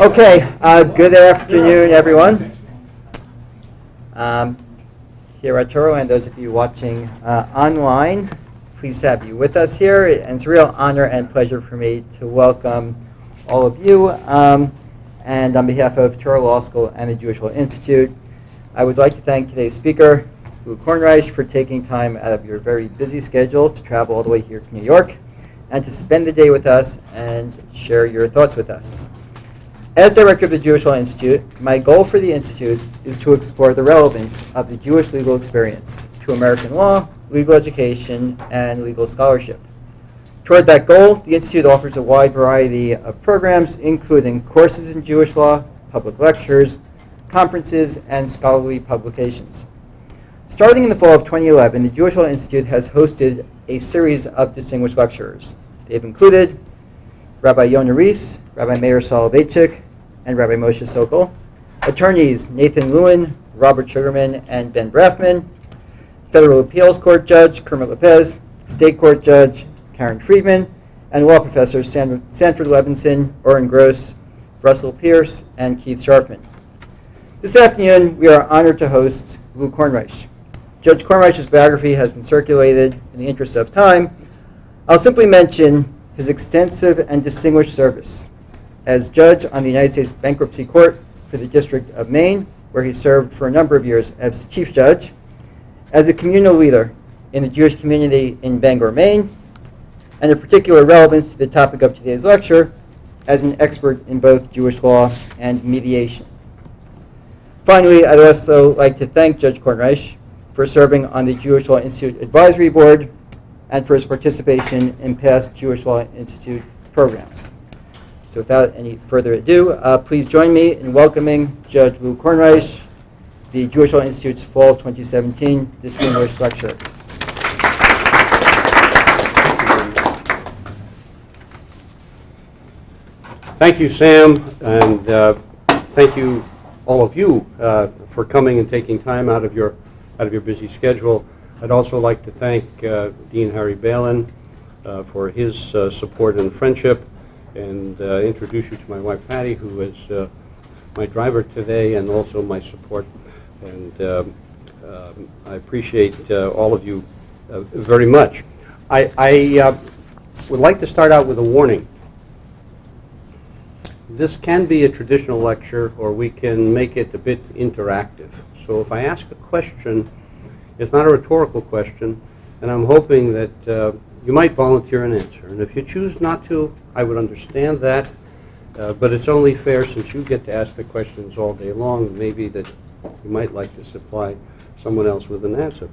Okay, good afternoon, everyone. Here at Touro, and those of you watching online, pleased to have you with us here. And it's a real honor and pleasure for me to welcome all of you. And on behalf of Touro Law School and the Jewish Law Institute, I would like to thank today's speaker, Kornreich, for taking time out of your very busy schedule to travel all the way here to New York and to spend the day with us and share your thoughts with us. As director of the Jewish Law Institute, my goal for the Institute is to explore the relevance of the Jewish legal experience to American law, legal education, and legal scholarship. Toward that goal, the Institute offers a wide variety of programs, including courses in Jewish law, public lectures, conferences, and scholarly publications. Starting in the fall of 2011, the Jewish Law Institute has hosted a series of distinguished lecturers. They've included Rabbi Yonah Rees, Rabbi Meir Soloveitchik, and Rabbi Moshe Sokol, attorneys Nathan Lewin, Robert Sugarman, and Ben Brafman, Federal Appeals Court Judge Kermit Lopez, State Court Judge Karen Friedman, and law professors Sanford Levinson, Oren Gross, Russell Pierce, and Keith Sharfman. This afternoon, we are honored to host Lou Kornreich. Judge Kornreich's biography has been circulated. In the interest of time, I'll simply mention his extensive and distinguished service as judge on the United States Bankruptcy Court for the District of Maine, where he served for a number of years as chief judge, as a communal leader in the Jewish community in Bangor, Maine, and of particular relevance to the topic of today's lecture, as an expert in both Jewish law and mediation. Finally, I'd also like to thank Judge Kornreich for serving on the Jewish Law Institute Advisory Board and for his participation in past Jewish Law Institute programs. So without any further ado, please join me in welcoming Judge Lou Kornreich, the Jewish Law Institute's Fall 2017 Distinguished Lecturer. Thank you, Sam, and thank you, all of you, for coming and taking time out of your busy schedule. I'd also like to thank Dean Harry Balin for his support and friendship, and introduce you to my wife Patty, who is my driver today and also my support. And I appreciate all of you very much. I would like to start out with a warning. This can be a traditional lecture, or we can make it a bit interactive. So if I ask a question, it's not a rhetorical question, and I'm hoping that you might volunteer an answer. And if you choose not to, I would understand that, but it's only fair, since you get to ask the questions all day long, maybe that you might like to supply someone else with an answer.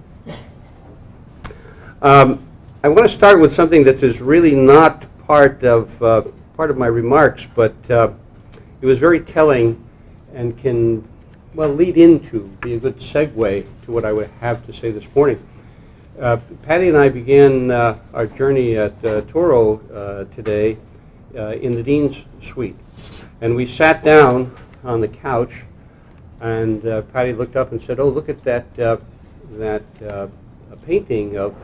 I want to start with something that is really not part of my remarks, but it was very telling and can, well, lead into, be a good segue to what I would have to say this morning. Patty and I began our journey at Touro today in the Dean's Suite. And we sat down on the couch, and Patty looked up and said, "Oh, look at that painting of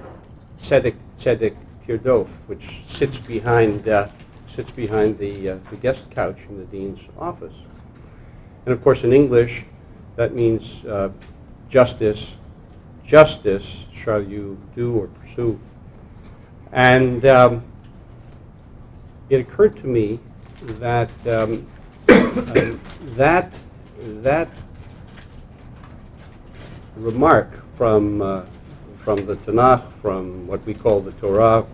Tzedek Tirdof, which sits behind the guest couch in the Dean's office." And of course, in English, that means justice shall you do or pursue. And it occurred to me that that remark from the Tanakh, from what we call the Torah,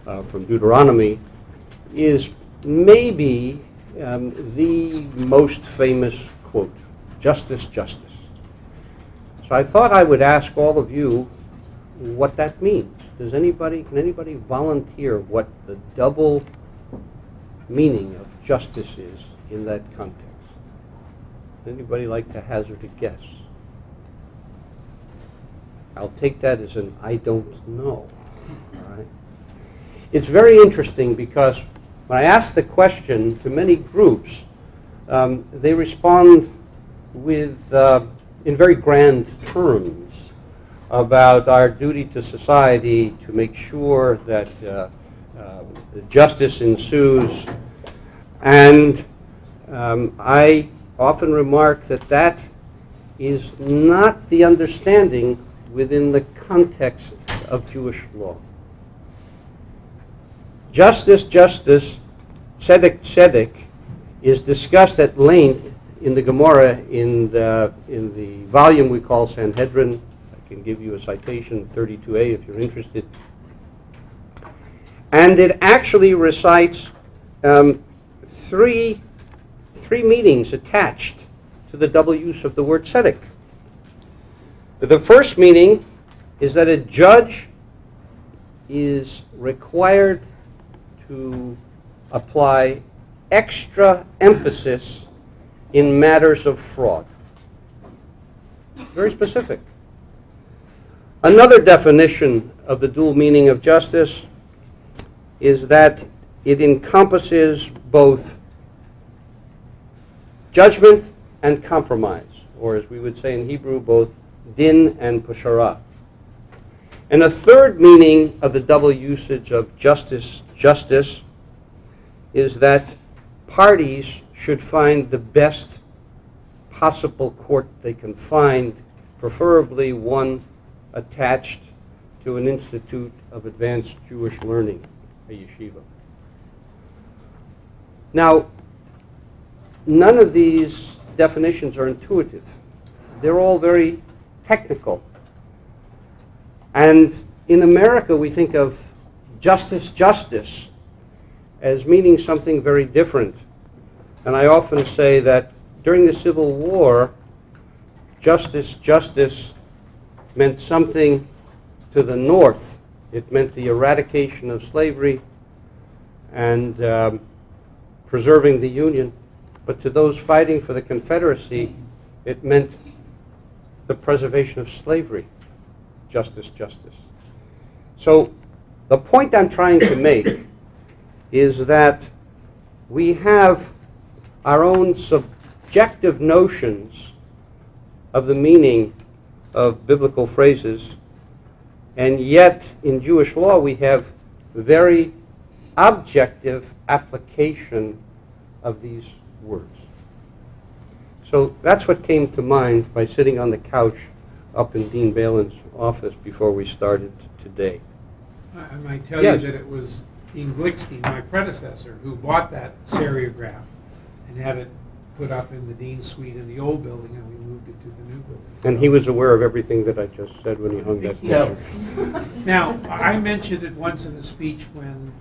from Deuteronomy, is maybe the most famous quote: justice, justice. So I thought I would ask all of you what that means. Can anybody volunteer what the double meaning of justice is in that context? Anybody like to hazard a guess? I'll take that as an I don't know. All right. It's very interesting because when I ask the question to many groups, they respond with in very grand terms about our duty to society to make sure that justice ensues, and I often remark that that is not the understanding within the context of Jewish law. Justice, justice, tzedek, tzedek, is discussed at length in the Gemara in the volume we call Sanhedrin. I can give you a citation, 32a, if you're interested. And it actually recites three meanings attached to the double use of the word tzedek. The first meaning is that a judge is required to apply extra emphasis in matters of fraud. Very specific. Another definition of the dual meaning of justice is that it encompasses both judgment and compromise, or as we would say in Hebrew, both din and pashara. And a third meaning of the double usage of justice, justice, is that parties should find the best possible court they can find, preferably one attached to an institute of advanced Jewish learning, a yeshiva. Now, none of these definitions are intuitive. They're all very technical. And in America, we think of justice, justice as meaning something very different. And I often say that during the Civil War, justice, justice meant something to the North. It meant the eradication of slavery and preserving the Union. But to those fighting for the Confederacy, it meant the preservation of slavery. Justice, justice. So the point I'm trying to make is that we have our own subjective notions of the meaning of biblical phrases, and yet in Jewish law we have very objective application of these words. So that's what came to mind by sitting on the couch up in Dean Balin's office before we started today. I might tell Yes. you that it was Dean Glickstein, my predecessor, who bought that seriograph and had it put up in the Dean's suite in the old building, and we moved it to the new building. And he was aware of everything that I just said when he hung that picture. Now, I mentioned it once in a speech when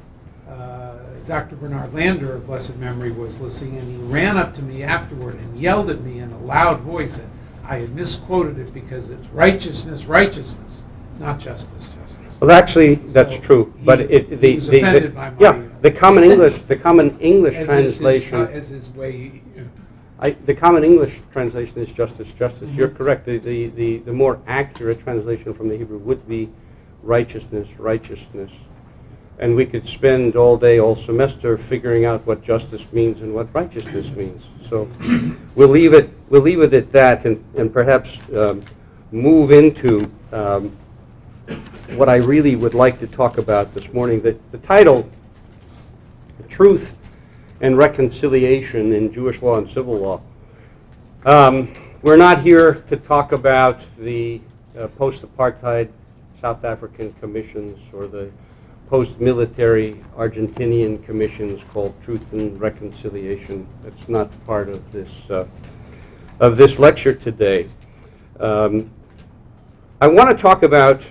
Dr. Bernard Lander of blessed memory was listening, and he ran up to me afterward and yelled at me in a loud voice that I had misquoted it because it's righteousness, righteousness, not justice, justice. Well, actually, that's So true, but he was offended by my the common English translation. As his way. The common English translation is justice, justice. You're correct. The more accurate translation from the Hebrew would be righteousness, righteousness. And we could spend all day, all semester figuring out what justice means and what righteousness means. So we'll leave it at that, and perhaps move into what I really would like to talk about this morning. The title, Truth and Reconciliation in Jewish Law and Civil Law. We're not here to talk about the post-apartheid South African commissions or the post-military Argentinian commissions called Truth and Reconciliation. That's not part of this lecture today. I want to talk about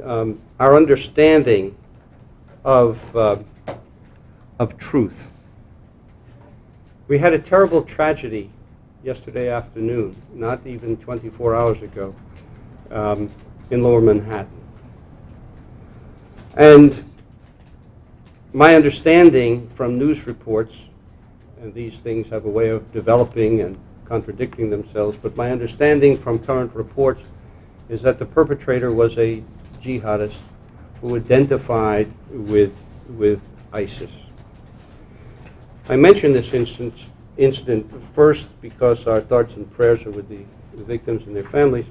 our understanding of truth. We had a terrible tragedy yesterday afternoon, not even 24 hours ago, in Lower Manhattan. And my understanding from news reports, and these things have a way of developing and contradicting themselves, but my understanding from current reports is that the perpetrator was a jihadist who identified with ISIS. I mention this incident first because our thoughts and prayers are with the victims and their families,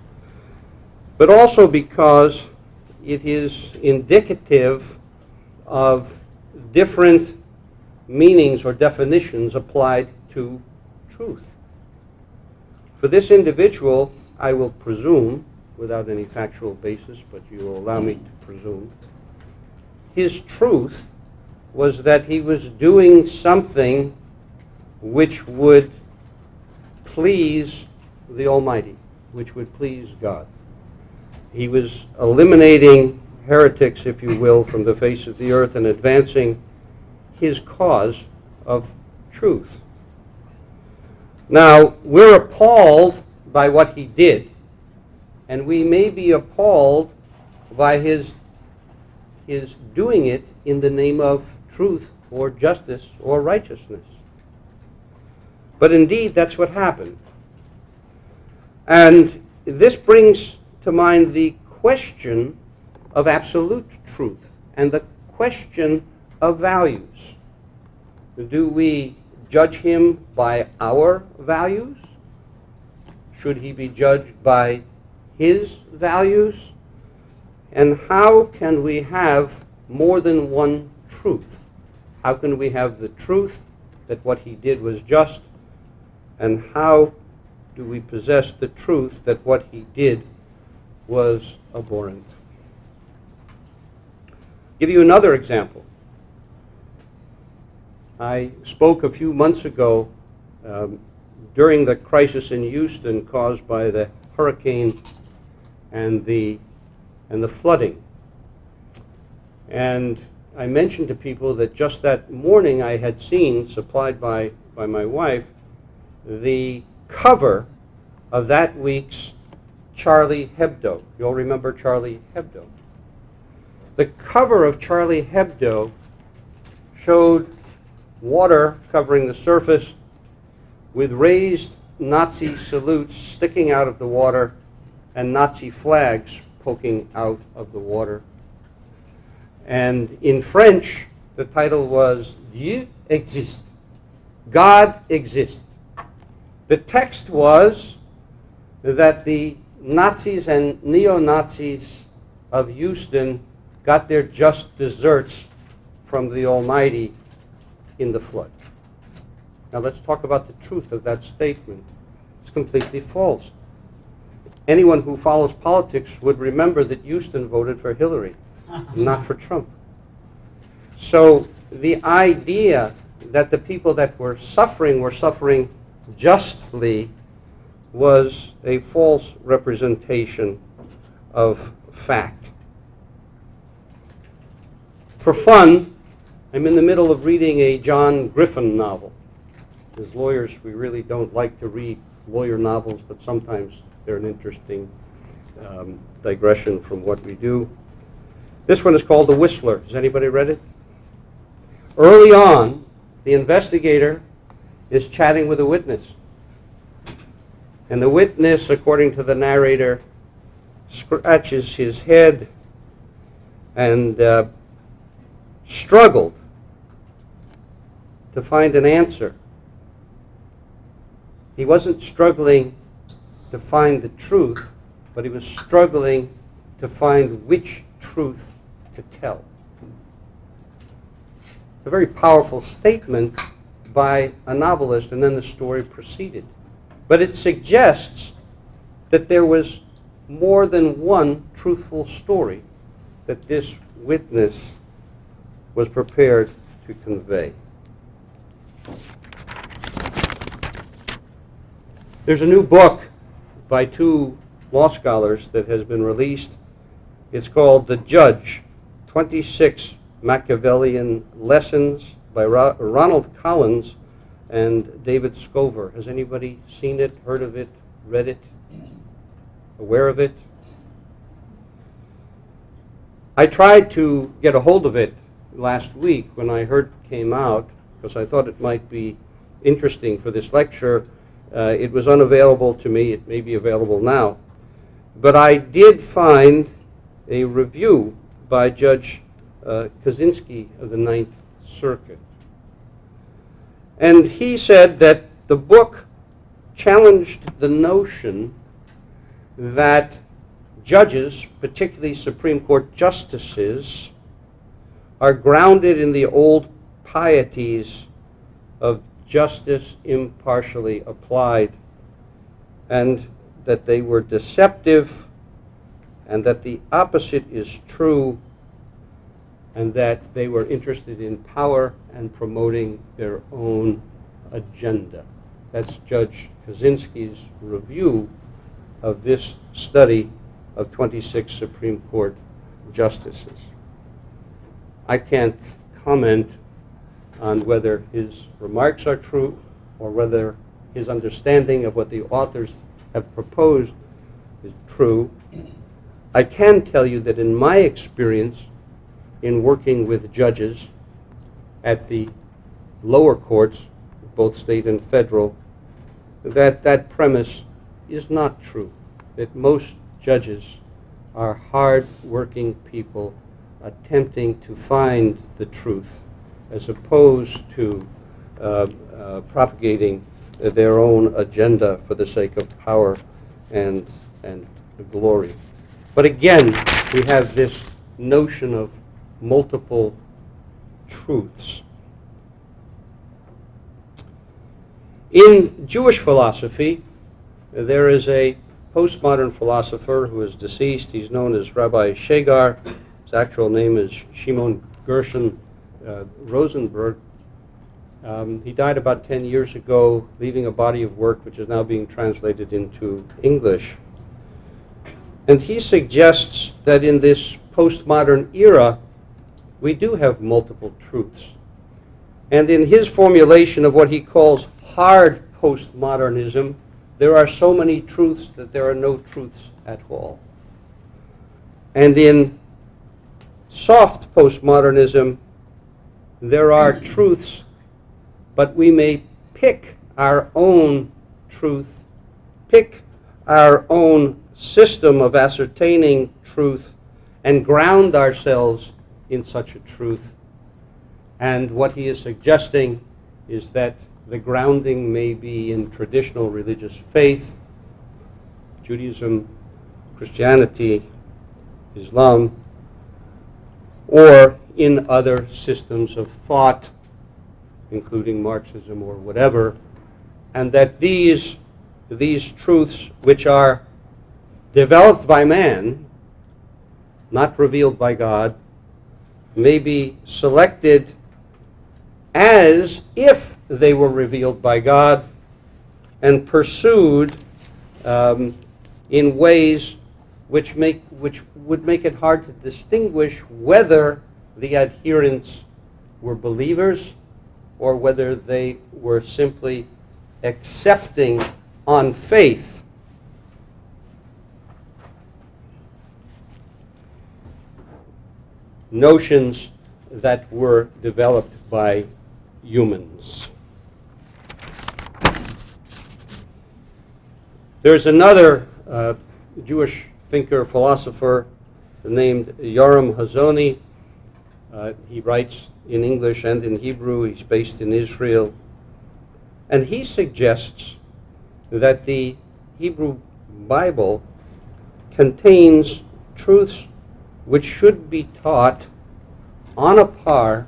but also because it is indicative of different meanings or definitions applied to truth. For this individual, I will presume, without any factual basis, but you will allow me to presume, his truth was that he was doing something which would please the Almighty, which would please God. He was eliminating heretics, if you will, from the face of the earth and advancing his cause of truth. Now, we're appalled by what he did, and we may be appalled by his doing it in the name of truth or justice or righteousness. But indeed, that's what happened. And this brings to mind the question of absolute truth and the question of values. Do we judge him by our values? Should he be judged by his values? And how can we have more than one truth? How can we have the truth that what he did was just? And how do we possess the truth that what he did was abhorrent? Give you another example. I spoke a few months ago during the crisis in Houston caused by the hurricane and the flooding. And I mentioned to people that just that morning I had seen, supplied by my wife, the cover of that week's Charlie Hebdo. You all remember Charlie Hebdo? The cover of Charlie Hebdo showed water covering the surface with raised Nazi salutes sticking out of the water and Nazi flags poking out of the water. And in French, the title was Dieu existe. God exists. The text was that the Nazis and neo-Nazis of Houston got their just desserts from the Almighty in the flood. Now let's talk about the truth of that statement. It's completely false. Anyone who follows politics would remember that Houston voted for Hillary, not for Trump. So the idea that the people that were suffering justly was a false representation of fact. For fun, I'm in the middle of reading a John Griffin novel. As lawyers, we really don't like to read lawyer novels, but sometimes they're an interesting digression from what we do. This one is called The Whistler. Has anybody read it? Early on, the investigator is chatting with a witness. And the witness, according to the narrator, scratches his head and struggled to find an answer. He wasn't struggling to find the truth, but he was struggling to find which truth to tell. It's a very powerful statement by a novelist, and then the story proceeded. But it suggests that there was more than one truthful story that this witness was prepared to convey. There's a new book by two law scholars that has been released. It's called The Judge, 26 Machiavellian Lessons by Ronald Collins and David Scover. Has anybody seen it, heard of it, read it, aware of it? I tried to get a hold of it last week when I heard it came out because I thought it might be interesting for this lecture. It was unavailable to me. It may be available now. But I did find a review by Judge Kaczynski of the Ninth Circuit. And he said that the book challenged the notion that judges, particularly Supreme Court justices, are grounded in the old pieties of justice impartially applied, and that they were deceptive, and that the opposite is true, and that they were interested in power and promoting their own agenda. That's Judge Kaczynski's review of this study of 26 Supreme Court justices. I can't comment on whether his remarks are true or whether his understanding of what the authors have proposed is true. I can tell you that in my experience in working with judges at the lower courts, both state and federal, that premise is not true, that most judges are hard-working people attempting to find the truth as opposed to propagating their own agenda for the sake of power and glory. But again, we have this notion of multiple truths. In Jewish philosophy, there is a postmodern philosopher who is deceased. He's known as Rabbi Shegar. His actual name is Shimon Gershon Rosenberg. He died about 10 years ago, leaving a body of work which is now being translated into English. And he suggests that in this postmodern era, we do have multiple truths. And in his formulation of what he calls hard postmodernism, there are so many truths that there are no truths at all. And in soft postmodernism, there are truths, but we may pick our own truth, pick our own system of ascertaining truth, and ground ourselves in such a truth. And what he is suggesting is that the grounding may be in traditional religious faith, Judaism, Christianity, Islam, or in other systems of thought, including Marxism or whatever, and that these truths, which are developed by man, not revealed by God, may be selected as if they were revealed by God and pursued in ways which would make it hard to distinguish whether the adherents were believers or whether they were simply accepting on faith. Notions that were developed by humans. There's another Jewish thinker, philosopher named Yoram Hazony. He writes in English and in Hebrew. He's based in Israel. And he suggests that the Hebrew Bible contains truths which should be taught on a par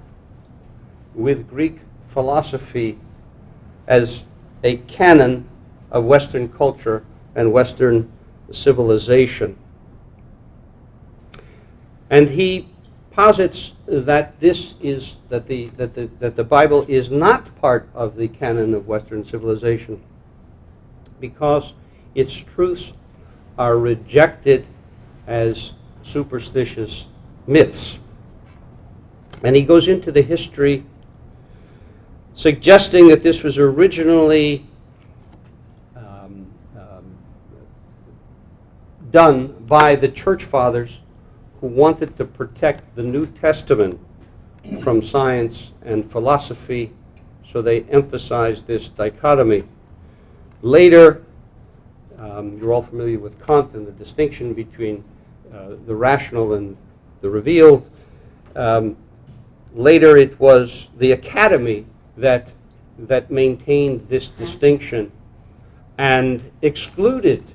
with Greek philosophy as a canon of Western culture and Western civilization. And he posits that the Bible is not part of the canon of Western civilization because its truths are rejected as superstitious myths. And he goes into the history suggesting that this was originally done by the church fathers who wanted to protect the New Testament from science and philosophy, so they emphasized this dichotomy. Later, you're all familiar with Kant and the distinction between the rational and the revealed. Later, it was the Academy that maintained this distinction and excluded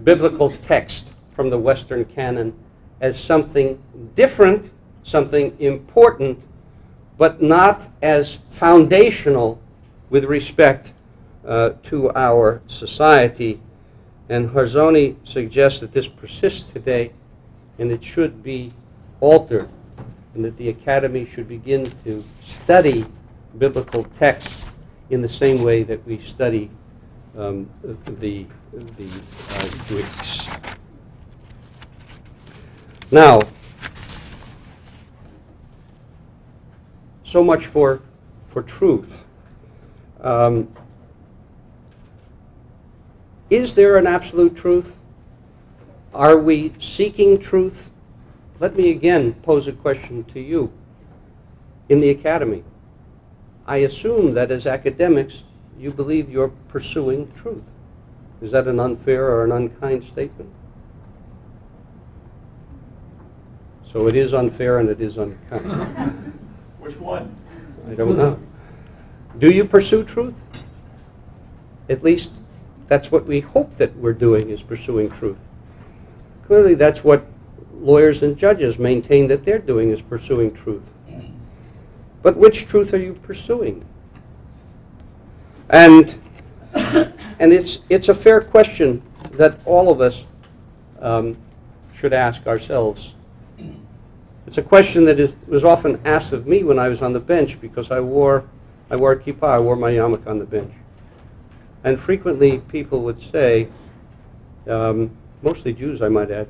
biblical text from the Western canon as something different, something important, but not as foundational with respect to our society. And Harzoni suggests that this persists today and it should be altered, and that the Academy should begin to study biblical texts in the same way that we study the Greeks. Now, so much for truth. Is there an absolute truth? Are we seeking truth? Let me again pose a question to you. In the Academy, I assume that as academics, you believe you're pursuing truth. Is that an unfair or an unkind statement? So it is unfair and it is unkind. Which one? I don't know. Do you pursue truth? At least that's what we hope that we're doing, is pursuing truth. Clearly that's what lawyers and judges maintain that they're doing, is pursuing truth. But which truth are you pursuing? And it's a fair question that all of us should ask ourselves. It's a question that was often asked of me when I was on the bench, because I wore a kippah, I wore my yarmulke on the bench. And frequently people would say, mostly Jews I might add,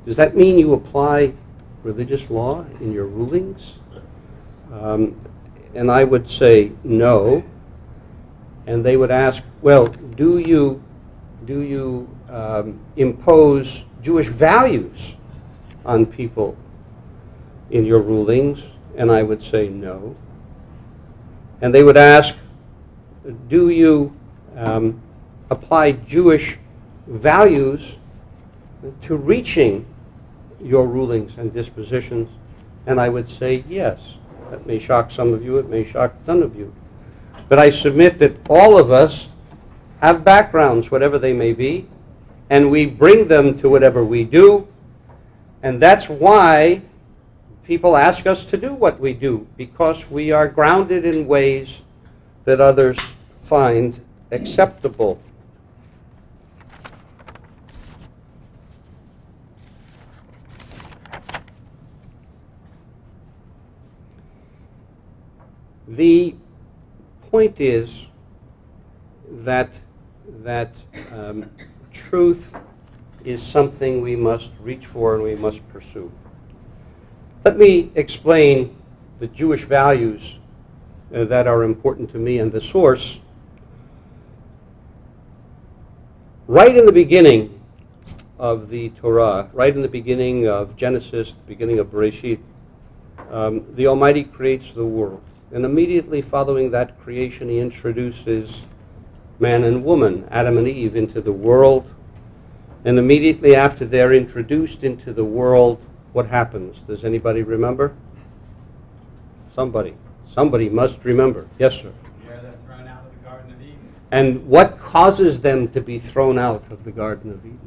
does that mean you apply religious law in your rulings? And I would say no. And they would ask, well, do you impose Jewish values on people in your rulings? And I would say no. And they would ask, do you apply Jewish values to reaching your rulings and dispositions? And I would say yes. That may shock some of you, it may shock none of you. But I submit that all of us have backgrounds, whatever they may be, and we bring them to whatever we do. And that's why people ask us to do what we do, because we are grounded in ways that others find acceptable. The point is that truth is something we must reach for and we must pursue. Let me explain the Jewish values that are important to me and the source. Right in the beginning of the Torah, right in the beginning of Genesis, the beginning of Bereshit, the Almighty creates the world. And immediately following that creation, he introduces man and woman, Adam and Eve, into the world. And immediately after they're introduced into the world, what happens? Does anybody remember? Somebody must remember. Yes, sir. Yeah, they're thrown out of the Garden of Eden. And what causes them to be thrown out of the Garden of Eden?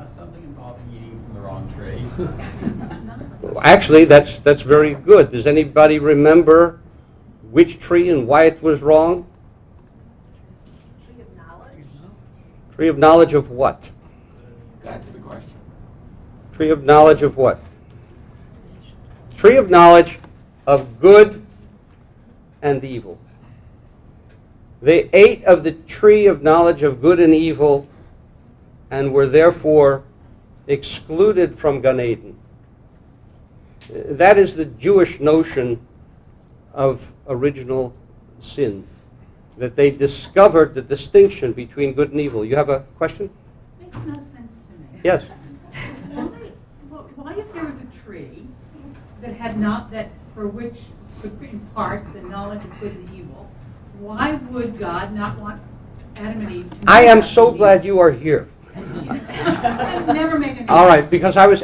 Something involving eating from the wrong tree. Actually, that's very good. Does anybody remember which tree and why it was wrong? Tree of knowledge? Tree of knowledge of what? That's the question. Tree of knowledge of what? Tree of knowledge of good and evil. They ate of the tree of knowledge of good and evil and were therefore excluded from Gan Eden. That is the Jewish notion of original sin, that they discovered the distinction between good and evil. You have a question? Makes no sense to me. Yes. Why if there was a tree that had not, that for which could impart the knowledge of good and evil, why would God not want Adam and Eve to know I am about so good and glad you are here. I've never made any All right, because I was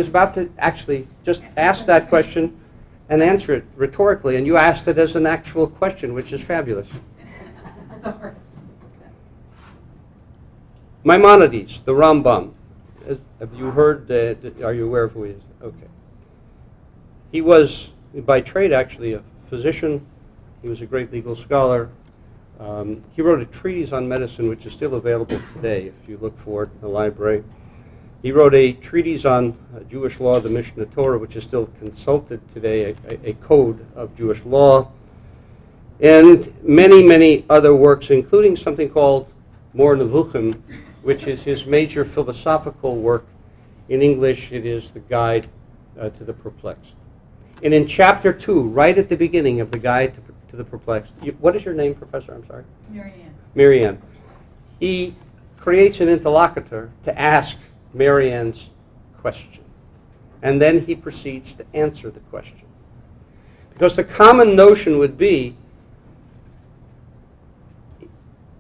about to actually just ask that question and answer it rhetorically, and you asked it as an actual question, which is fabulous. Sorry. Maimonides the Rambam. Have you heard? Are you aware of who he is? Okay. He was by trade actually a physician. He was a great legal scholar. He wrote a treatise on medicine, which is still available today if you look for it in the library. He wrote a treatise on Jewish law, the Mishnah Torah, which is still consulted today, a code of Jewish law, and many, many other works, including something called Mor Nevuchim, which is his major philosophical work. In English, it is the Guide to the Perplexed. And in chapter 2, right at the beginning of the Guide to the Perplexed, what is your name, Professor? I'm sorry? Marianne. Marianne. He creates an interlocutor to ask Marianne's question. And then he proceeds to answer the question. Because the common notion would be,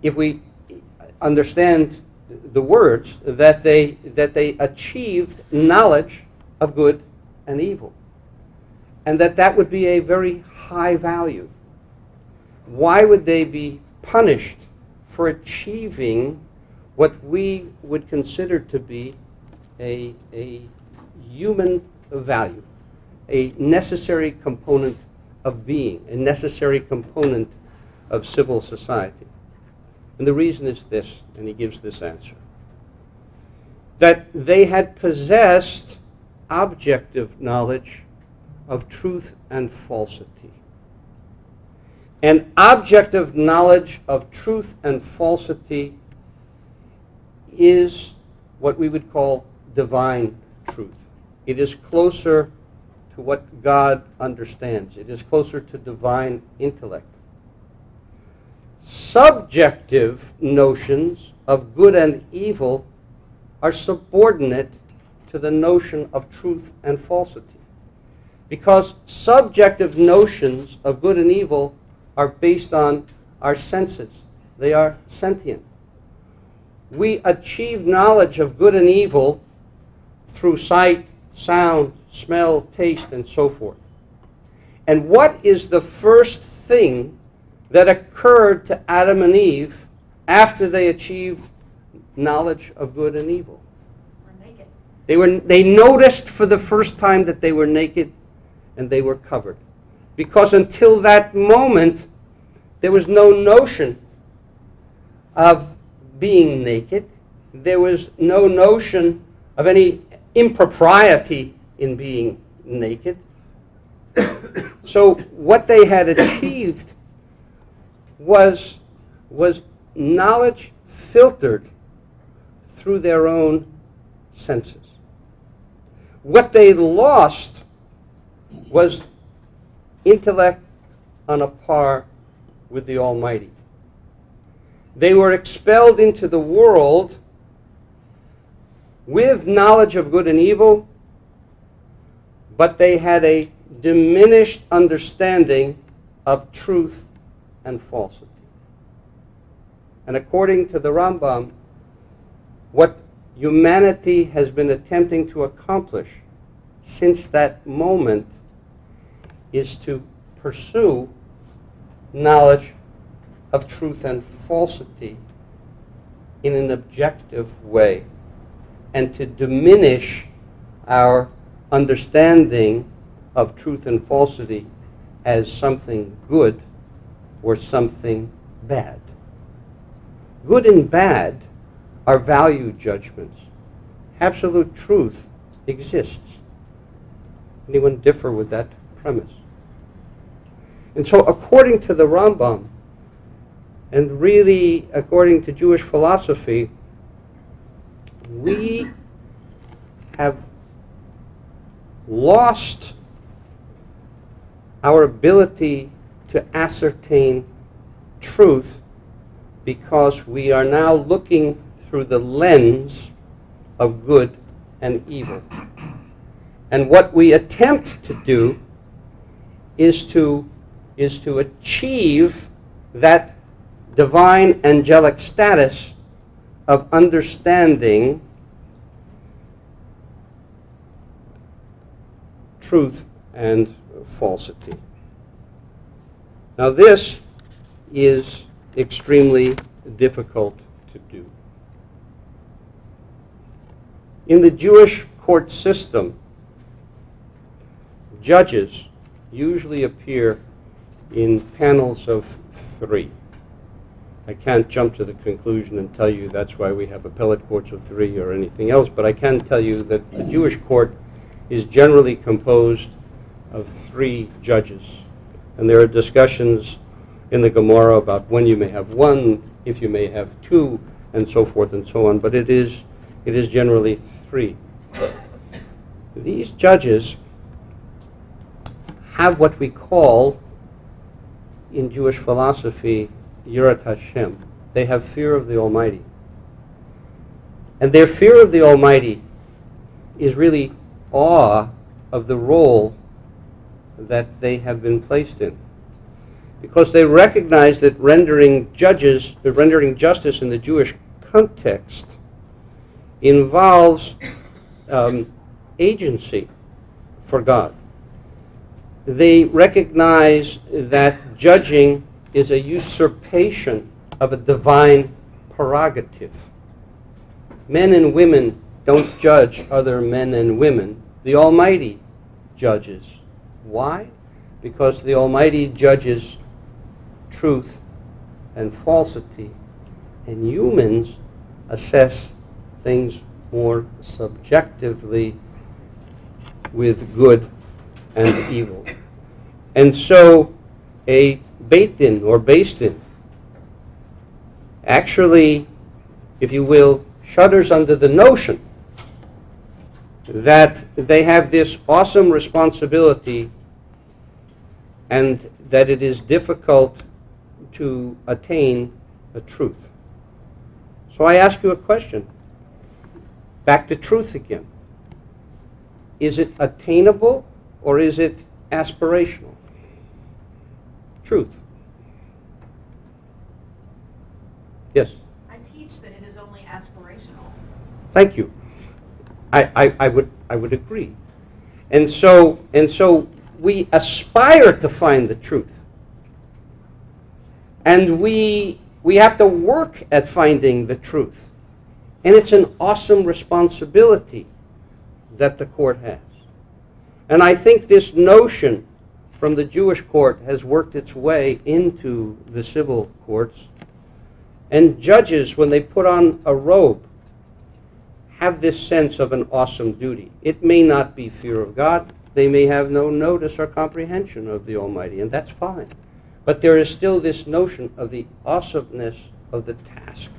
if we understand the words, that they achieved knowledge of good and evil. And that would be a very high value. Why would they be punished for achieving what we would consider to be a human value, a necessary component of being, a necessary component of civil society? And the reason is this, and he gives this answer: that they had possessed objective knowledge of truth and falsity. And objective knowledge of truth and falsity is what we would call divine truth. It is closer to what God understands. It is closer to divine intellect. Subjective notions of good and evil are subordinate to the notion of truth and falsity, because subjective notions of good and evil are based on our senses. They are sentient. We achieve knowledge of good and evil through sight, sound, smell, taste, and so forth. And what is the first thing that occurred to Adam and Eve after they achieved knowledge of good and evil? We're naked. They noticed for the first time that they were naked and they were covered. Because until that moment, there was no notion of being naked. There was no notion of any impropriety in being naked. So what they had achieved was knowledge filtered through their own senses. What they lost was intellect on a par with the Almighty. They were expelled into the world with knowledge of good and evil, but they had a diminished understanding of truth and falsity. And according to the Rambam, what humanity has been attempting to accomplish since that moment is to pursue knowledge of truth and falsity in an objective way, and to diminish our understanding of truth and falsity as something good or something bad. Good and bad are value judgments. Absolute truth exists. Anyone differ with that premise? And so according to the Rambam, and really according to Jewish philosophy, we have lost our ability to ascertain truth because we are now looking through the lens of good and evil. And what we attempt to do is to achieve that divine angelic status of understanding truth and falsity. Now this is extremely difficult to do. In the Jewish court system, judges usually appear in panels of 3. I can't jump to the conclusion and tell you that's why we have appellate courts of 3 or anything else, but I can tell you that the Jewish court is generally composed of 3 judges. And there are discussions in the Gemara about when you may have 1, if you may have 2, and so forth and so on, but it is generally 3. These judges have what we call, in Jewish philosophy, Yirat Hashem. They have fear of the Almighty. And their fear of the Almighty is really awe of the role that they have been placed in. Because they recognize that rendering justice in the Jewish context involves agency for God. They recognize that judging is a usurpation of a divine prerogative. Men and women don't judge other men and women. The Almighty judges. Why? Because the Almighty judges truth and falsity, and humans assess things more subjectively with good and evil. And so a Beit Din or Beis Din actually, if you will, shudders under the notion that they have this awesome responsibility and that it is difficult to attain the truth. So I ask you a question. Back to truth again. Is it attainable or is it aspirational? Truth. Yes? I teach that it is only aspirational. Thank you. I would agree. And so we aspire to find the truth. And we have to work at finding the truth. And it's an awesome responsibility that the court has. And I think this notion from the Jewish court has worked its way into the civil courts. And judges, when they put on a robe, have this sense of an awesome duty. It may not be fear of God. They may have no notice or comprehension of the Almighty, and that's fine. But there is still this notion of the awesomeness of the task.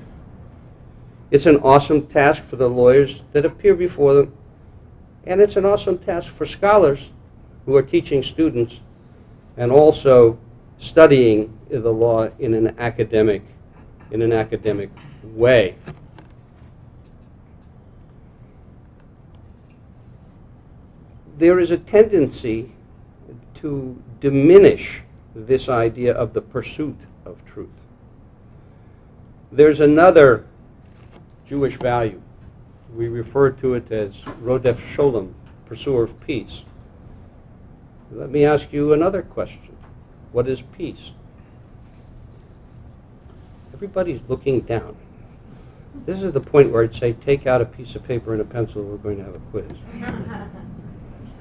It's an awesome task for the lawyers that appear before them, and it's an awesome task for scholars who are teaching students and also studying the law in an academic way. There is a tendency to diminish this idea of the pursuit of truth. There's another Jewish value. We refer to it as Rodef Sholem, pursuer of peace. Let me ask you another question. What is peace? Everybody's looking down. This is the point where I'd say, take out a piece of paper and a pencil, we're going to have a quiz.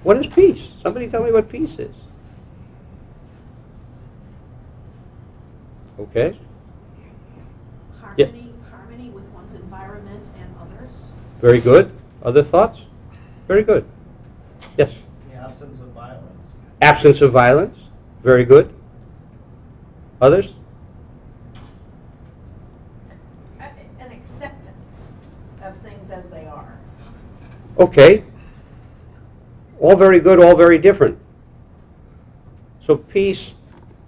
What is peace? Somebody tell me what peace is. Okay? Harmony with one's environment and others. Very good. Other thoughts? Very good. Yes? The absence of violence. Absence of violence. Very good. Others? An acceptance of things as they are. Okay. All very good, all very different. So peace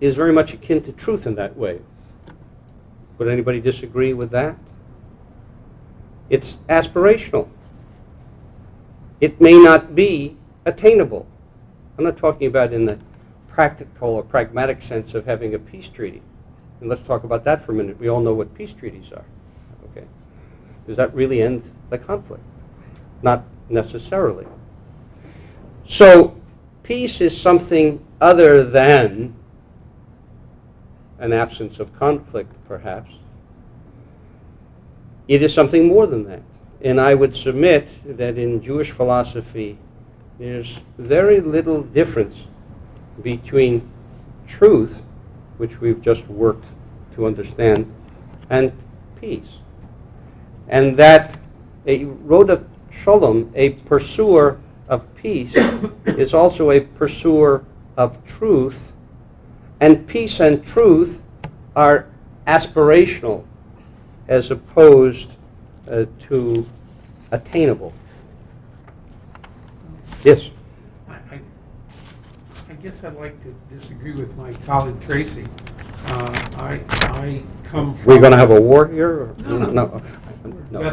is very much akin to truth in that way. Would anybody disagree with that? It's aspirational. It may not be attainable. I'm not talking about in the practical or pragmatic sense of having a peace treaty. And let's talk about that for a minute. We all know what peace treaties are. Okay. Does that really end the conflict? Not necessarily. So peace is something other than an absence of conflict, perhaps. It is something more than that. And I would submit that in Jewish philosophy, there's very little difference between truth, which we've just worked to understand, and peace. And that a road of shalom, a pursuer of peace, is also a pursuer of truth, and peace and truth are aspirational as opposed to attainable. Yes? I guess I'd like to disagree with my colleague Tracy. I come from... We're going to have a war here? Or? No. No.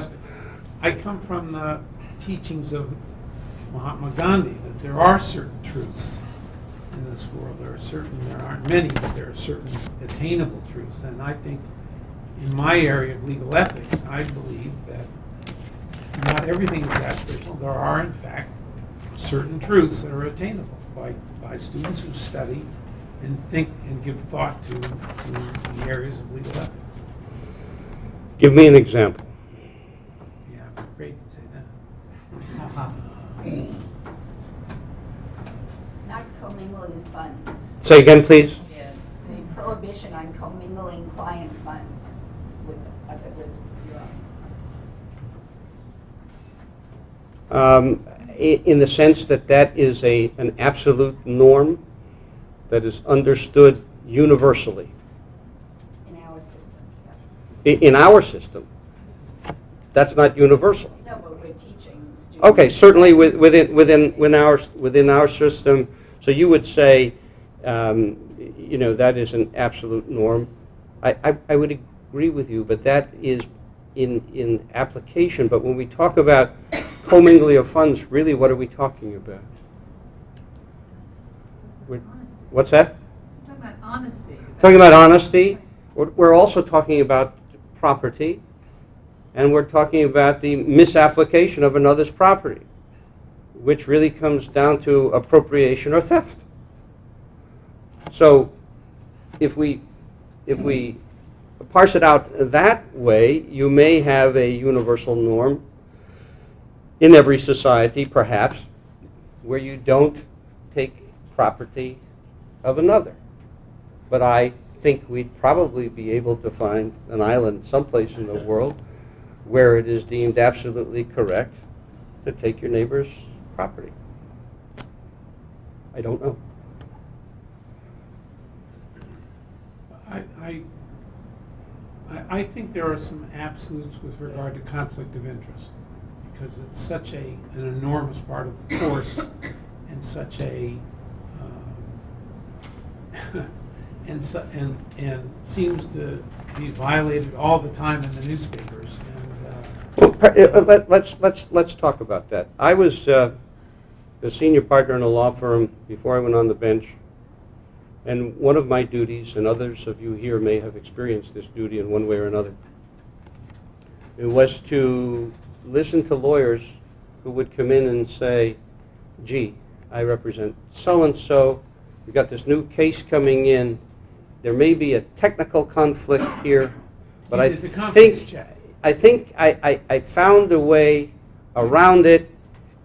I come from the teachings of Mahatma Gandhi, that there are certain truths in this world. There aren't many, but there are certain attainable truths. And I think in my area of legal ethics, I believe that not everything is aspirational. There are, in fact, certain truths that are attainable by students who study and think and give thought to the areas of legal ethics. Give me an example. Yeah, I'm afraid to say that. Not commingling funds. Say again, please. Yeah. The prohibition on commingling client funds with your own. In the sense that that is an absolute norm that is understood universally. In our system, yes. In our system, that's not universal. No, but we're teaching students. Okay, certainly within our system. So you would say, that is an absolute norm. I would agree with you, but that is in application. But when we talk about commingling of funds, really, what are we talking about? What's that? We're talking about honesty. Talking about honesty. We're also talking about property, and we're talking about the misapplication of another's property, which really comes down to appropriation or theft. So if we parse it out that way, you may have a universal norm in every society, perhaps, where you don't take property of another. But I think we'd probably be able to find an island someplace in the world where it is deemed absolutely correct to take your neighbor's property. I don't know. I think there are some absolutes with regard to conflict of interest, because it's such an enormous part of the course, and such a and seems to be violated all the time in the newspapers. And Let's talk about that. I was a senior partner in a law firm before I went on the bench, and one of my duties, and others of you here may have experienced this duty in one way or another, it was to listen to lawyers who would come in and say, gee, I represent so-and-so, we've got this new case coming in, there may be a technical conflict here, but I think I found a way around it,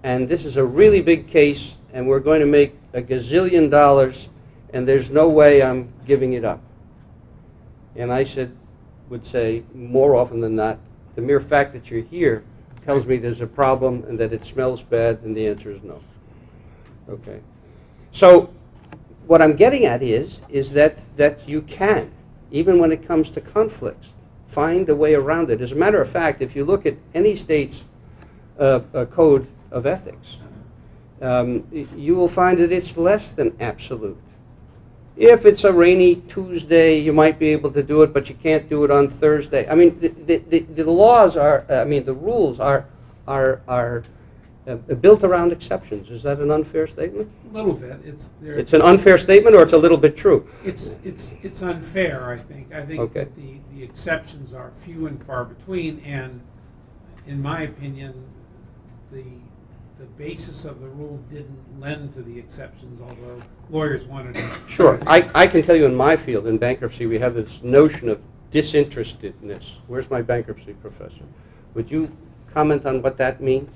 and this is a really big case, and we're going to make $1 gazillion, and there's no way I'm giving it up. And I would say, more often than not, the mere fact that you're here tells me there's a problem and that it smells bad, and the answer is no. Okay. So what I'm getting at is that you can, even when it comes to conflicts, find a way around it. As a matter of fact, if you look at any state's code of ethics, you will find that it's less than absolute. If it's a rainy Tuesday, you might be able to do it, but you can't do it on Thursday. I mean, the laws are, the rules are built around exceptions. Is that an unfair statement? a little bit. It's an unfair statement, or it's a little bit true? It's unfair, I think. I think Okay. that the exceptions are few and far between, and in my opinion, the basis of the rule didn't lend to the exceptions, although lawyers wanted to. Sure. I can tell you in my field, in bankruptcy, we have this notion of disinterestedness. Where's my bankruptcy professor? Would you comment on what that means?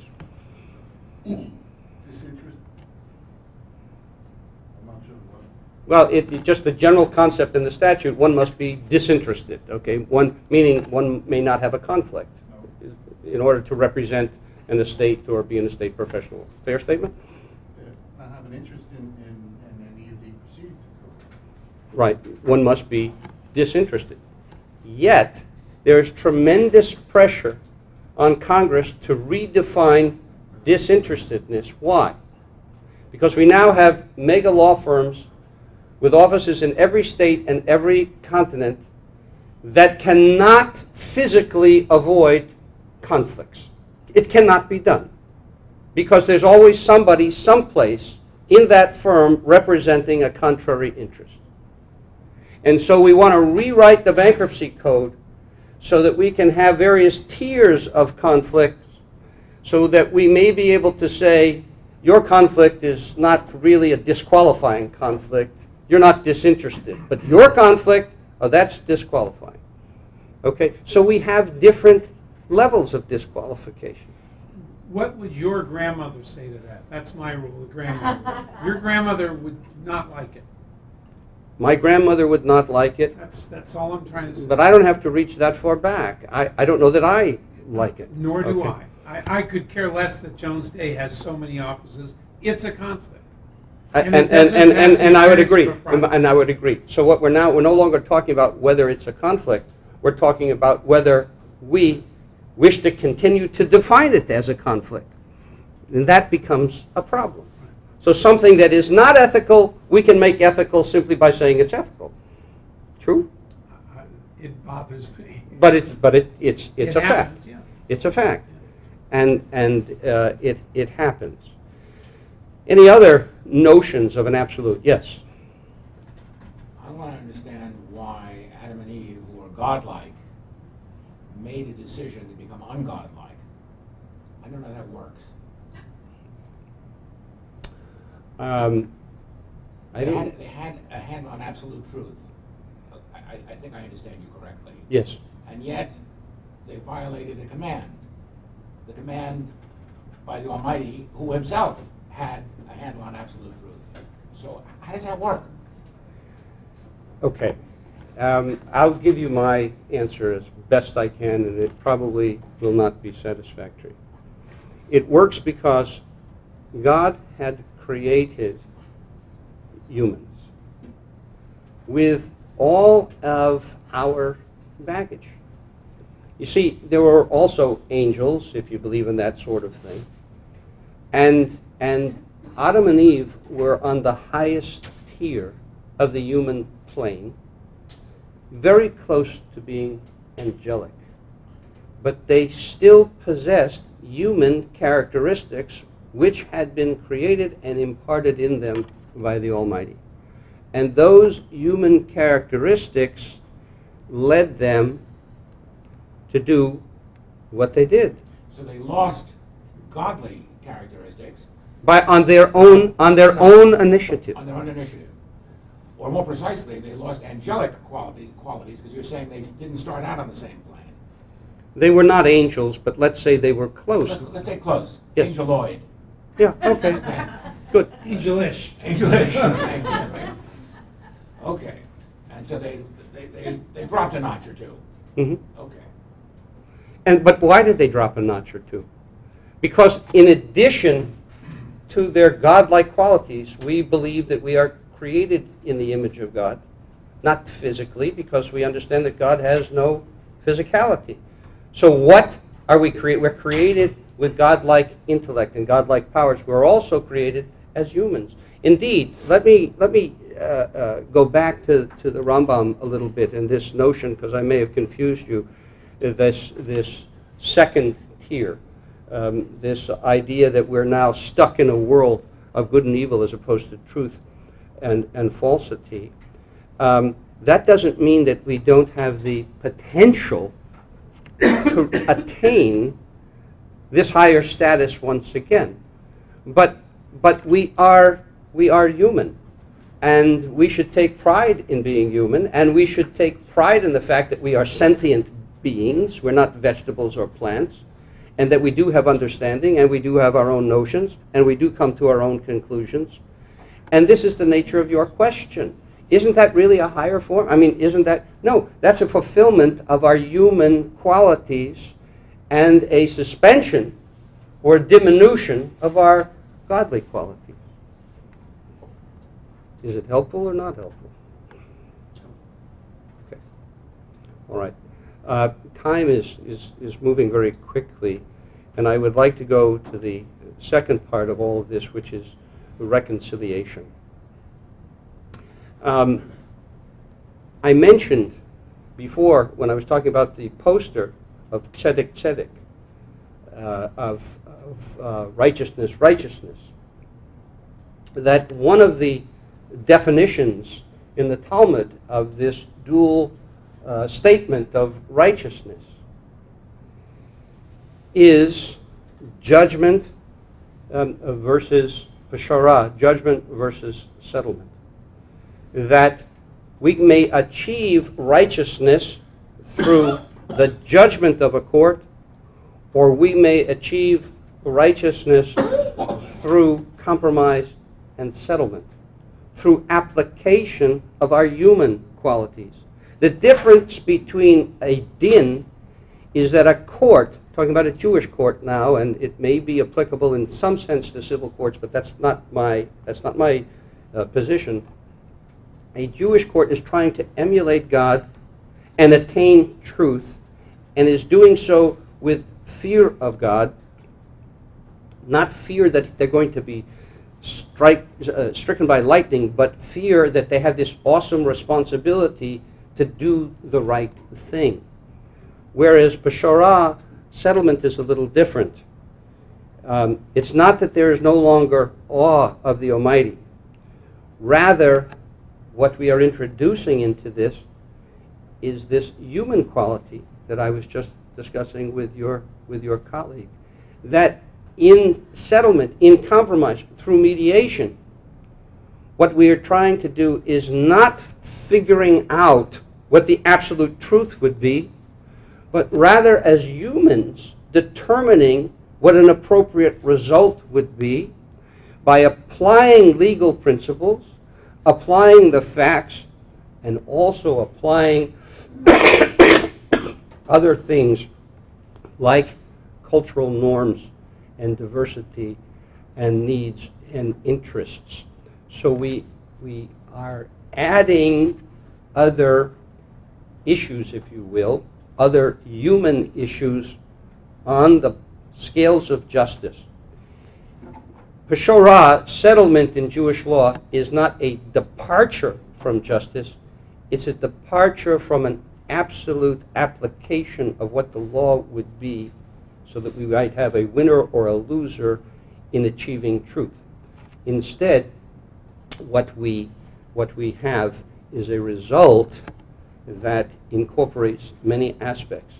Disinterest? I'm not sure what. Well, just the general concept in the statute, one must be disinterested, okay? Meaning one may not have a conflict in order to represent an estate or be an estate professional. Fair statement? Not have an interest in any of the proceedings that's going on. Right. One must be disinterested. Yet, there's tremendous pressure on Congress to redefine disinterestedness. Why? Because we now have mega law firms with offices in every state and every continent that cannot physically avoid conflicts. It cannot be done. Because there's always somebody, someplace, in that firm representing a contrary interest. And so we want to rewrite the bankruptcy code so that we can have various tiers of conflicts so that we may be able to say, your conflict is not really a disqualifying conflict. You're not disinterested. But your conflict, oh, that's disqualifying. Okay? So we have different levels of disqualification. What would your grandmother say to that? That's my rule, the grandmother. Your grandmother would not like it. My grandmother would not like it, That's all I'm trying to say. but I don't have to reach that far back. I don't know that I like it. Nor do Okay. I could care less that Jones Day has so many offices. It's a conflict. And it doesn't pass the I would appearance agree, of a problem. and I would agree. So what we're no longer talking about whether it's a conflict. We're talking about whether we wish to continue to define it as a conflict. And that becomes a problem. So something that is not ethical, we can make ethical simply by saying it's ethical. True? It bothers me. But it's a fact. happens, yeah. It's a fact, and it happens. Any other notions of an absolute? Yes. I want to understand why Adam and Eve, who were godlike, made a decision to become ungodlike. I don't know how that works. They had a handle on absolute truth. I think I understand you correctly. Yes. And yet, they violated a command. The command by the Almighty, who himself had a handle on absolute truth. So how does that work? Okay. I'll give you my answer as best I can, and it probably will not be satisfactory. It works because God had created humans with all of our baggage. You see, there were also angels, if you believe in that sort of thing. And Adam and Eve were on the highest tier of the human plane, very close to being angelic. But they still possessed human characteristics which had been created and imparted in them by the Almighty. And those human characteristics led them to do what they did. So they lost godly characteristics On their own initiative. on their own initiative. Or more precisely, they lost angelic qualities because you're saying they didn't start out on the same plane. They were not angels, but let's say they were close. Let's say close. Yes. Angeloid. Yeah, okay. Good. Angelish. Angelish. Okay. And so they dropped a notch or two. Mhm. Okay. But why did they drop a notch or two? Because in addition to their godlike qualities, we believe that we are created in the image of God, not physically, because we understand that God has no physicality. So what are we created? We're created with godlike intellect and godlike powers. We're also created as humans. Indeed, let me go back to the Rambam a little bit and this notion, because I may have confused you. This second tier, this idea that we're now stuck in a world of good and evil as opposed to truth and falsity. That doesn't mean that we don't have the potential to attain this higher status once again. But we are human, and we should take pride in being human, and we should take pride in the fact that we are sentient beings. We're not vegetables or plants, and that we do have understanding, and we do have our own notions, and we do come to our own conclusions. And this is the nature of your question. Isn't that really a higher form? I mean, isn't that? No, that's a fulfillment of our human qualities and a suspension or diminution of our godly qualities. Is it helpful or not helpful? Okay. All right. Time is moving very quickly, and I would like to go to the second part of all of this, which is reconciliation. I mentioned before, when I was talking about the poster of tzedek tzedek, of righteousness, righteousness, that one of the definitions in the Talmud of this dual statement of righteousness is judgment versus peshara, judgment versus settlement. That we may achieve righteousness through the judgment of a court, or we may achieve righteousness through compromise and settlement, through application of our human qualities. The difference between a din is that a court, talking about a Jewish court now, and it may be applicable in some sense to civil courts, but that's not my position. A Jewish court is trying to emulate God and attain truth, and is doing so with fear of God, not fear that they're going to be stricken by lightning, but fear that they have this awesome responsibility to do the right thing. Whereas peshara, settlement, is a little different. It's not that there is no longer awe of the Almighty. Rather, what we are introducing into this is this human quality that I was just discussing with your colleague. That in settlement, in compromise, through mediation, what we are trying to do is not figuring out what the absolute truth would be, but rather as humans determining what an appropriate result would be by applying legal principles, applying the facts, and also applying other things like cultural norms and diversity and needs and interests. So we are adding other issues, if you will, other human issues on the scales of justice. Peshara, settlement in Jewish law, is not a departure from justice. It's a departure from an absolute application of what the law would be, so that we might have a winner or a loser in achieving truth. Instead, what we have is a result that incorporates many aspects.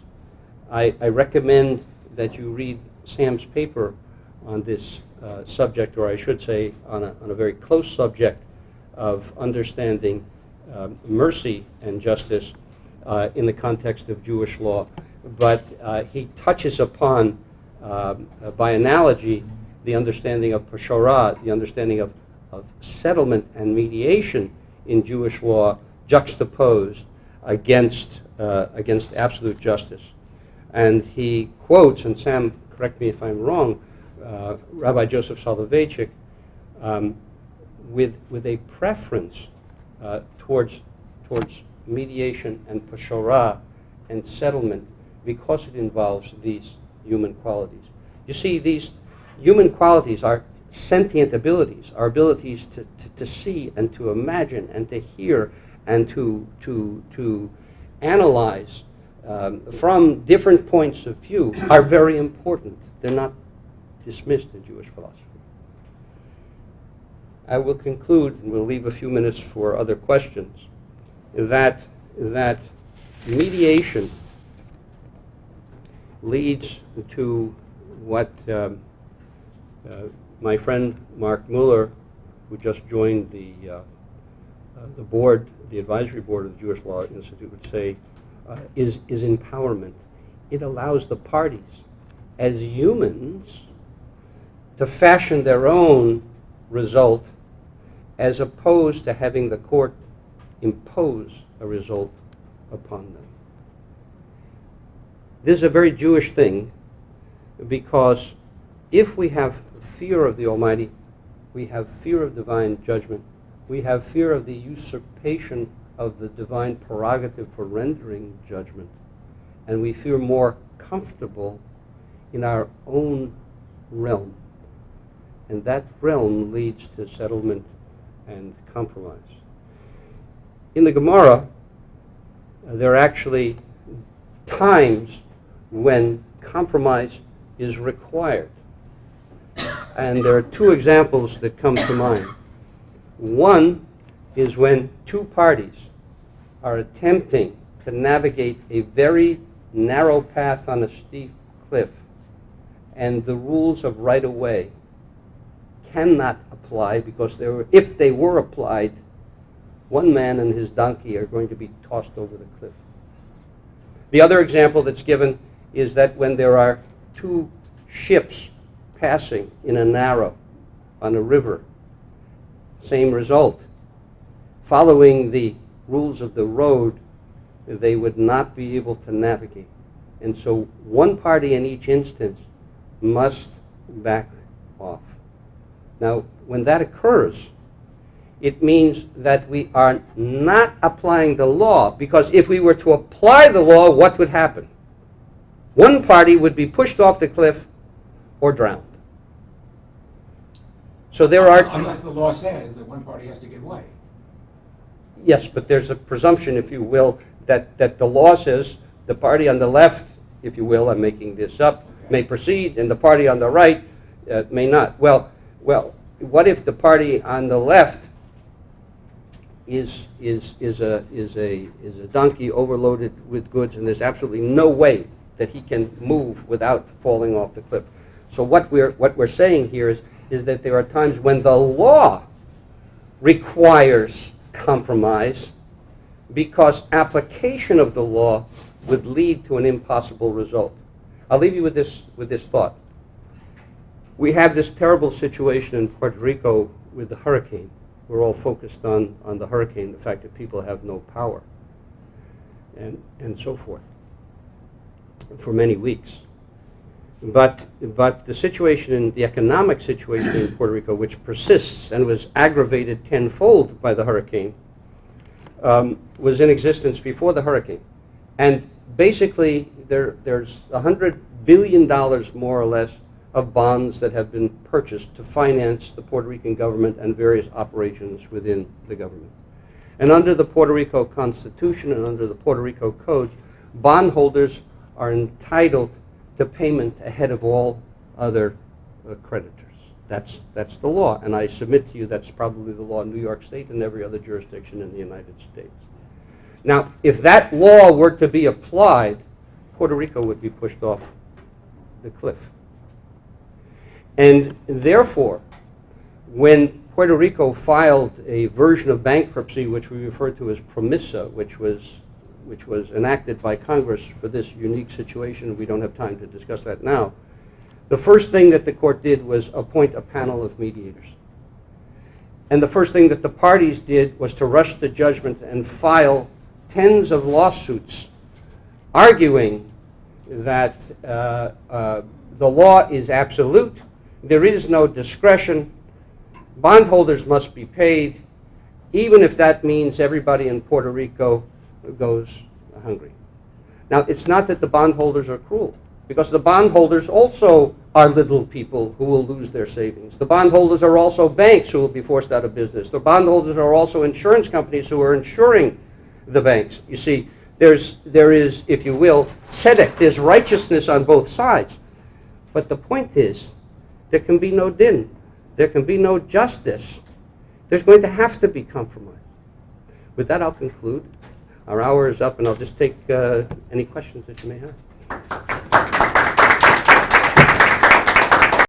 I recommend that you read Sam's paper on this subject, or I should say on a very close subject of understanding mercy and justice in the context of Jewish law. But he touches upon, by analogy, the understanding of peshara, the understanding of settlement and mediation in Jewish law, juxtaposed against absolute justice. And he quotes, and Sam, correct me if I'm wrong, Rabbi Joseph Soloveitchik, with a preference towards mediation and peshara and settlement, because it involves these human qualities. You see, these human qualities are sentient abilities, our abilities to see and to imagine and to hear and to analyze from different points of view are very important. They're not dismissed in Jewish philosophy. I will conclude, and we'll leave a few minutes for other questions, that mediation leads to what my friend Mark Muller, who just joined the board, the advisory board of the Jewish Law Institute, would say is empowerment. It allows the parties, as humans, to fashion their own result as opposed to having the court impose a result upon them. This is a very Jewish thing, because if we have fear of the Almighty, we have fear of divine judgment, we have fear of the usurpation of the divine prerogative for rendering judgment, and we feel more comfortable in our own realm. And that realm leads to settlement and compromise. In the Gemara, there are actually times when compromise is required. And there are two examples that come to mind. One is when two parties are attempting to navigate a very narrow path on a steep cliff, and the rules of right-of-way cannot apply, because if they were applied, one man and his donkey are going to be tossed over the cliff. The other example that's given is that when there are two ships passing in a narrow on a river, same result. Following the rules of the road, they would not be able to navigate. And so one party in each instance must back off. Now, when that occurs, it means that we are not applying the law, because if we were to apply the law, what would happen? One party would be pushed off the cliff or drowned. So there are... Unless the law says that one party has to give way. Yes, but there's a presumption, if you will, that the law says the party on the left, if you will, I'm making this up, may proceed, and the party on the right may not. Well, what if the party on the left is a donkey overloaded with goods, and there's absolutely no way that he can move without falling off the cliff? So what we're saying here is that there are times when the law requires compromise, because application of the law would lead to an impossible result. I'll leave you with this thought. We have this terrible situation in Puerto Rico with the hurricane. We're all focused on the hurricane, the fact that people have no power, and so forth, for many weeks. But the situation, the economic situation in Puerto Rico, which persists and was aggravated tenfold by the hurricane, was in existence before the hurricane. And basically, there's $100 billion, more or less, of bonds that have been purchased to finance the Puerto Rican government and various operations within the government. And under the Puerto Rico Constitution and under the Puerto Rico Code, bondholders are entitled to payment ahead of all other creditors. That's the law, and I submit to you that's probably the law in New York State and every other jurisdiction in the United States. Now, if that law were to be applied, Puerto Rico would be pushed off the cliff. And therefore, when Puerto Rico filed a version of bankruptcy, which we refer to as promissa, which was enacted by Congress for this unique situation, we don't have time to discuss that now, the first thing that the court did was appoint a panel of mediators. And the first thing that the parties did was to rush to judgment and file tens of lawsuits arguing that the law is absolute, there is no discretion, bondholders must be paid, even if that means everybody in Puerto Rico goes hungry. Now, it's not that the bondholders are cruel, because the bondholders also are little people who will lose their savings. The bondholders are also banks who will be forced out of business. The bondholders are also insurance companies who are insuring the banks. You see, there is, if you will, tzedek, there's righteousness on both sides. But the point is, there can be no din. There can be no justice. There's going to have to be compromise. With that, I'll conclude. Our hour is up, and I'll just take any questions that you may have.